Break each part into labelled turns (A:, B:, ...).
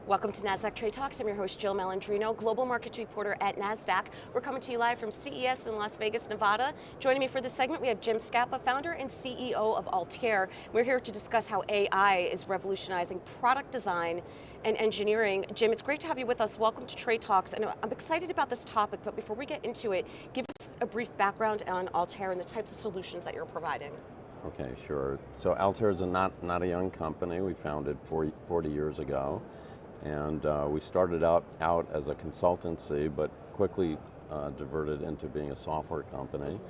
A: Welcome to Nasdaq TradeTalks. I'm your host, Jill Malandrino, Global Markets Reporter at Nasdaq. We're coming to you live from CES in Las Vegas, Nevada. Joining me for this segment, we have Jim Scapa, founder and CEO of Altair. We're here to discuss how AI is revolutionizing product design and engineering. Jim, it's great to have you with us. Welcome to TradeTalks. And I'm excited about this topic, but before we get into it, give us a brief background on Altair and the types of solutions that you're providing.
B: Okay, sure. So Altair is not a young company. We founded 40 years ago. And we started out as a consultancy, but quickly diverted into being a software company.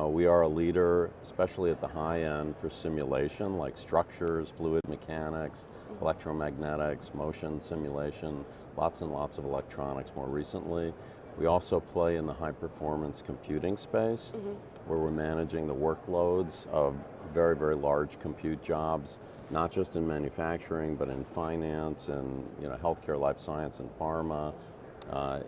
B: We are a leader, especially at the high end, for simulation, like structures, fluid mechanics, electromagnetics, motion simulation, lots and lots of electronics more recently. We also play in the high performance computing space, where we're managing the workloads of very, very large compute jobs, not just in manufacturing, but in finance and healthcare, life science, and pharma,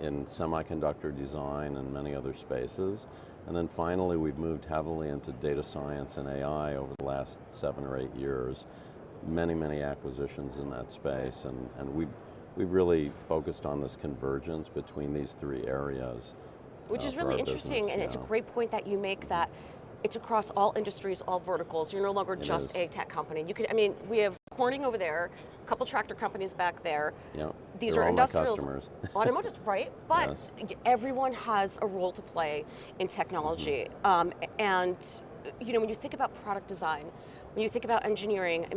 B: in semiconductor design and many other spaces. And then finally, we've moved heavily into data science and AI over the last 7 or 8 years. Many, many acquisitions in that space, and we've really focused on this convergence between these 3 areas.
A: Which is really interesting, and it's a great point that you make, that it's across all industries, all verticals. You're no longer just a tech company. We have Corning over there, a couple tractor companies back there.
B: Yeah,
A: these are industrials,
B: customers.
A: automotive, right? But
B: yes.
A: Everyone has a role to play in technology. And when you think about product design, when you think about engineering,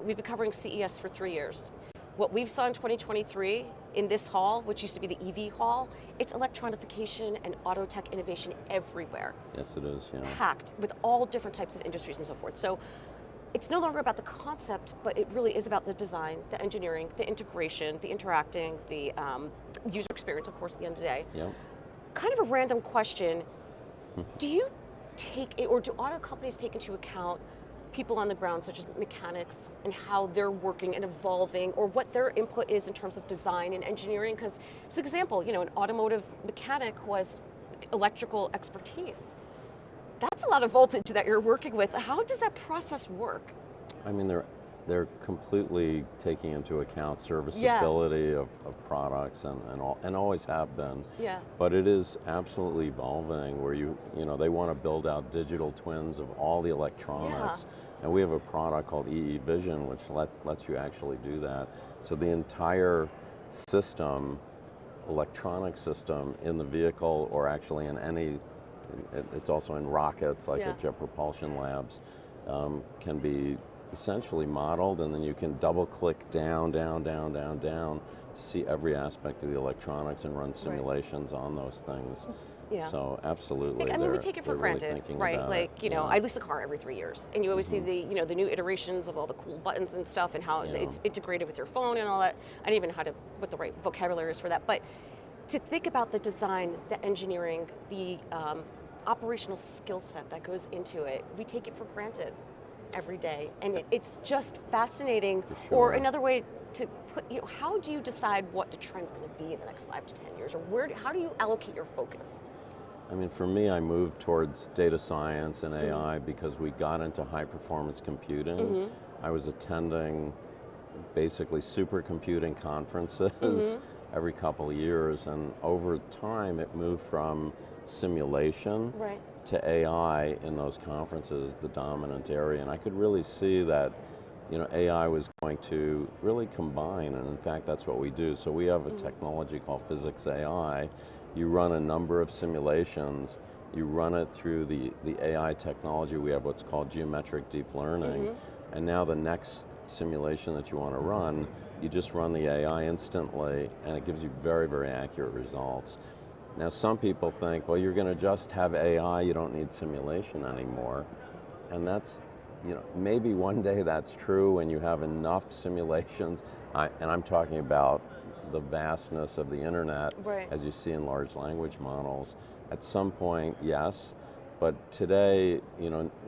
A: we've been covering CES for 3 years. What we've saw in 2023 in this hall, which used to be the EV hall, it's electronification and auto tech innovation everywhere.
B: Yes, it is, yeah.
A: Packed with all different types of industries and so forth. So it's no longer about the concept, but it really is about the design, the engineering, the integration, the interacting, the user experience, of course, at the end of the day.
B: Yep.
A: Kind of a random question. Do you take, or do auto companies take into account people on the ground, such as mechanics, and how they're working and evolving, or what their input is in terms of design and engineering? Because, as an example, an automotive mechanic who has electrical expertise, that's a lot of voltage that you're working with. How does that process work?
B: They're completely taking into account serviceability of products and always have been.
A: Yeah.
B: But it is absolutely evolving, where they want to build out digital twins of all the electronics. Yeah. And we have a product called EE Vision, which lets you actually do that. So the entire system, electronic system in the vehicle, or actually in it's also in rockets, like at Jet Propulsion Labs, can be essentially modeled, and then you can double click down to see every aspect of the electronics and run simulations on those things. Yeah. So absolutely,
A: we take it for granted, right? I lease a car every 3 years, and you always see the the new iterations of all the cool buttons and stuff, and how it's integrated with your phone and all that. I don't even know what the right vocabulary is for that, but to think about the design, the engineering, the operational skill set that goes into it, we take it for granted every day, and it's just fascinating.
B: Sure.
A: Or another way to put, how do you decide what the trend's going to be in the next 5 to 10 years, or how do you allocate your focus?
B: For me, I moved towards data science and AI because we got into high performance computing. I was attending basically supercomputing conferences every couple of years, and over time it moved from simulation to AI in those conferences, the dominant area. And I could really see that AI was going to really combine, and in fact that's what we do. So we have a technology called Physics AI. You run a number of simulations, you run it through the AI technology. We have what's called geometric deep learning, and now the next simulation that you want to run, you just run the AI instantly, and it gives you very, very accurate results. Now some people think, well, you're going to just have AI, you don't need simulation anymore. And that's, maybe one day that's true when you have enough simulations, and I'm talking about the vastness of the internet, as you see in large language models. At some point, yes, but today,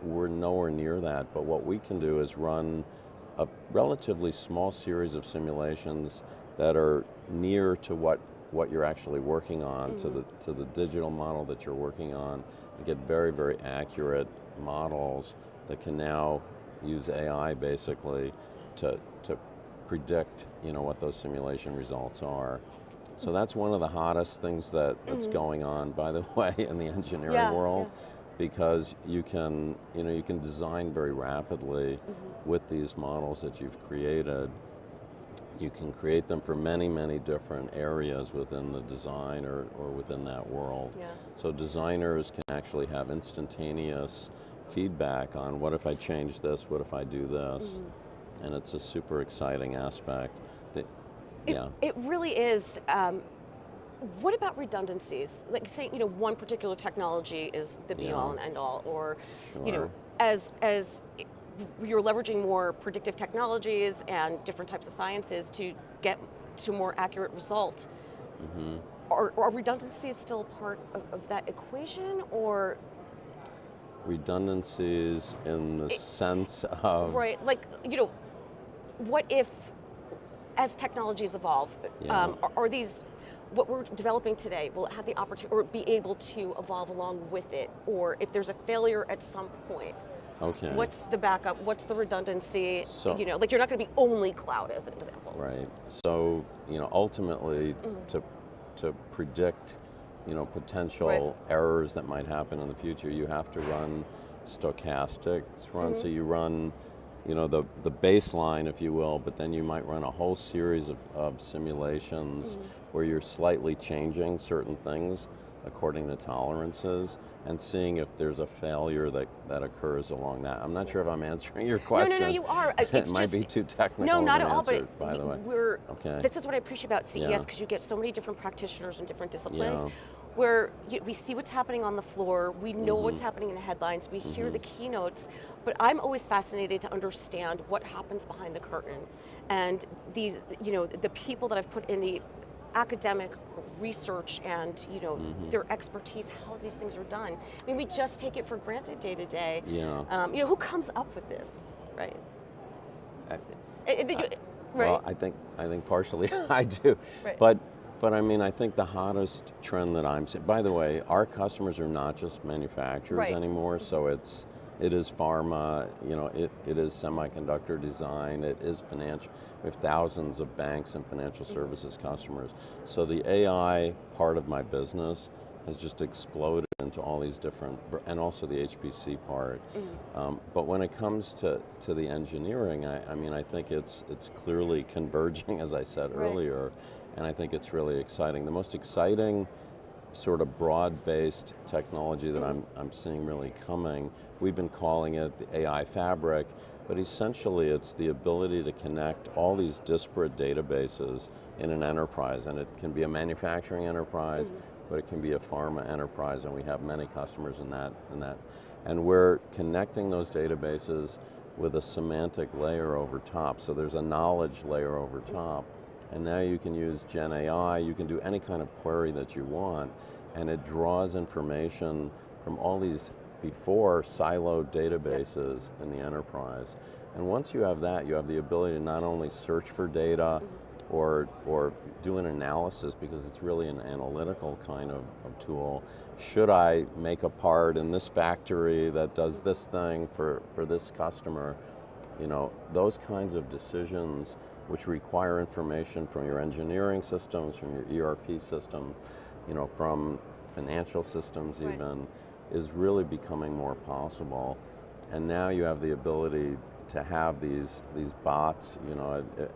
B: we're nowhere near that. But what we can do is run a relatively small series of simulations that are near to what you're actually working on, to the digital model that you're working on, and get very, very accurate models that can now use AI basically to predict, what those simulation results are. So that's one of the hottest things that's going on, by the way, in the engineering world, because you can design very rapidly with these models that you've created. You can create them for many, many different areas within the design or within that world.
A: Yeah.
B: So designers can actually have instantaneous feedback on what if I change this, what if I do this, and it's a super exciting aspect.
A: It really is. What about redundancies? Like saying, one particular technology is the be all and end all, or, as you're leveraging more predictive technologies and different types of sciences to get to more accurate result. Are redundancies still part of that equation, or?
B: Redundancies in the sense of?
A: Right, like, what if, as technologies evolve, are these, what we're developing today, will it have the opportunity, or be able to evolve along with it? Or if there's a failure at some point, what's the backup, what's the redundancy?
B: So,
A: like you're not going to be only cloud as an example.
B: Right, so, ultimately to predict, potential errors that might happen in the future, you have to run stochastics, so you run, the baseline, if you will, but then you might run a whole series of simulations where you're slightly changing certain things according to tolerances and seeing if there's a failure that occurs along that. I'm not sure if I'm answering your question.
A: No, you are.
B: It might be too technical.
A: No, not
B: of
A: at
B: an
A: all,
B: answer,
A: but
B: by the way.
A: This is what I appreciate about CES, because you get so many different practitioners in different disciplines, where we see what's happening on the floor, we know what's happening in the headlines, we hear the keynotes, but I'm always fascinated to understand what happens behind the curtain. And these, the people that I've put in the academic research and their expertise, how these things are done. I mean, we just take it for granted day to day. Who comes up with this, right?
B: Well, I think partially I do, but I mean, I think the hottest trend that I'm seeing, by the way, our customers are not just manufacturers anymore, so it is pharma, it is semiconductor design, it is financial. We have thousands of banks and financial services customers. So the AI part of my business has just exploded into all these different, and also the HPC part. But when it comes to the engineering, I mean, I think it's clearly converging, as I said earlier, and I think it's really exciting. The most exciting sort of broad-based technology that I'm seeing really coming, we've been calling it the AI fabric, but essentially it's the ability to connect all these disparate databases in an enterprise, and it can be a manufacturing enterprise, but it can be a pharma enterprise, and we have many customers in that. And we're connecting those databases with a semantic layer over top, so there's a knowledge layer over top. And now you can use Gen AI, you can do any kind of query that you want, and it draws information from all these before siloed databases in the enterprise. And once you have that, you have the ability to not only search for data or do an analysis, because it's really an analytical kind of tool. Should I make a part in this factory that does this thing for this customer? Those kinds of decisions which require information from your engineering systems, from your ERP system, from financial systems even, is really becoming more possible. And now you have the ability to have these bots,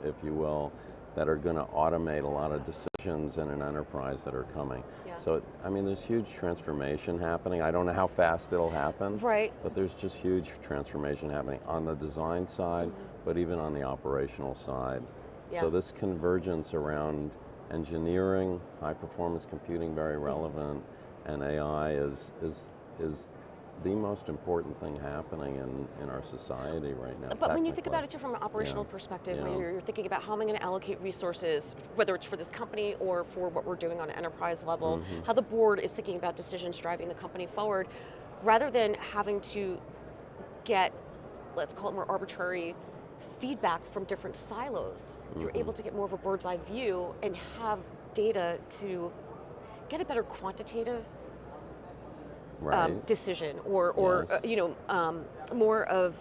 B: if you will, that are going to automate a lot of decisions in an enterprise that are coming. So, I mean, there's huge transformation happening. I don't know how fast it'll happen, but there's just huge transformation happening on the design side, but even on the operational side. So this convergence around engineering, high performance computing, very relevant, and AI is the most important thing happening in our society right now.
A: But when you think about it too from an operational perspective, when you're thinking about how am I going to allocate resources, whether it's for this company or for what we're doing on an enterprise level, how the board is thinking about decisions driving the company forward, rather than having to get, let's call it more arbitrary feedback from different silos, you're able to get more of a bird's eye view and have data to get a better quantitative decision, or more of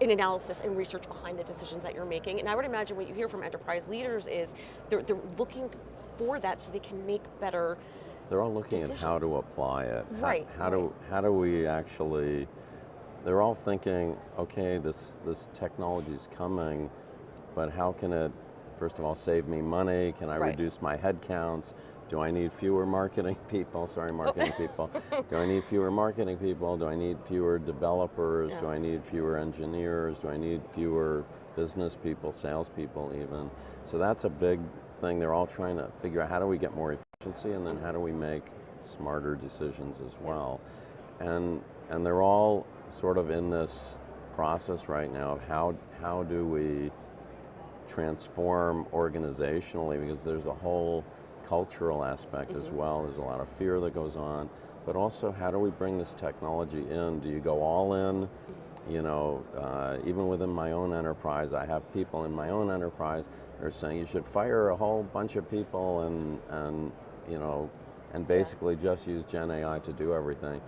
A: an analysis and research behind the decisions that you're making. And I would imagine what you hear from enterprise leaders is they're looking for that so they can make better
B: They're all looking
A: decisions.
B: at how to apply it.
A: Right.
B: How do we actually, they're all thinking, okay, this technology is coming, but how can it, first of all, save me money? Can I reduce my headcounts? Do I need fewer marketing people? Sorry, marketing people. Do I need fewer marketing people? Do I need fewer developers? Do I need fewer engineers? Do I need fewer business people, salespeople even? So that's a big thing. They're all trying to figure out how do we get more efficiency, and then how do we make smarter decisions as well. And they're all sort of in this process right now of how do we transform organizationally, because there's a whole cultural aspect as well. There's a lot of fear that goes on, but also how do we bring this technology in? Do you go all in? You know, even within my own enterprise, I have people in my own enterprise that are saying you should fire a whole bunch of people and you know, and basically just use Gen AI to do everything.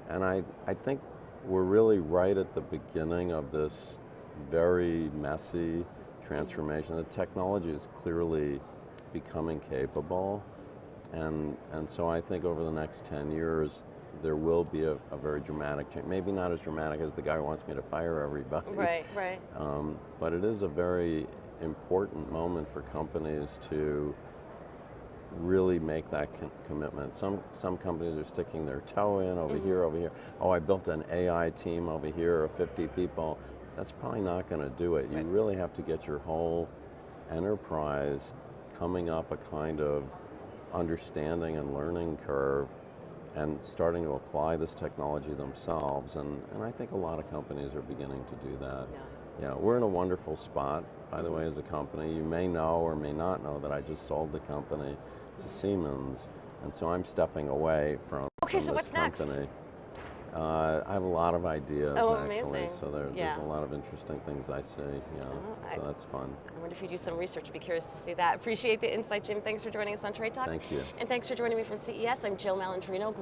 B: And I think we're really right at the beginning of this very messy transformation. The technology is clearly becoming capable, and so I think over the next 10 years there will be a very dramatic change. Maybe not as dramatic as the guy who wants me to fire everybody.
A: Right, right.
B: But it is a very important moment for companies to really make that commitment. Some companies are sticking their toe in over here, over here. Oh, I built an AI team over here of 50 people. That's probably not going to do it. You really have to get your whole enterprise coming up a kind of understanding and learning curve and starting to apply this technology themselves. And I think a lot of companies are beginning to do that. Yeah, we're in a wonderful spot, by the way, as a company. You may know or may not know that I just sold the company to Siemens, and so I'm stepping away from
A: So what's
B: company.
A: Next?
B: I have a lot of ideas, actually.
A: Amazing.
B: So there's a lot of interesting things I see. So that's fun.
A: I wonder if you do some research. I'd be curious to see that. Appreciate the insight, Jim. Thanks for joining us on Trade Talks.
B: Thank you.
A: And thanks for joining me from CES. I'm Jill Malandrino.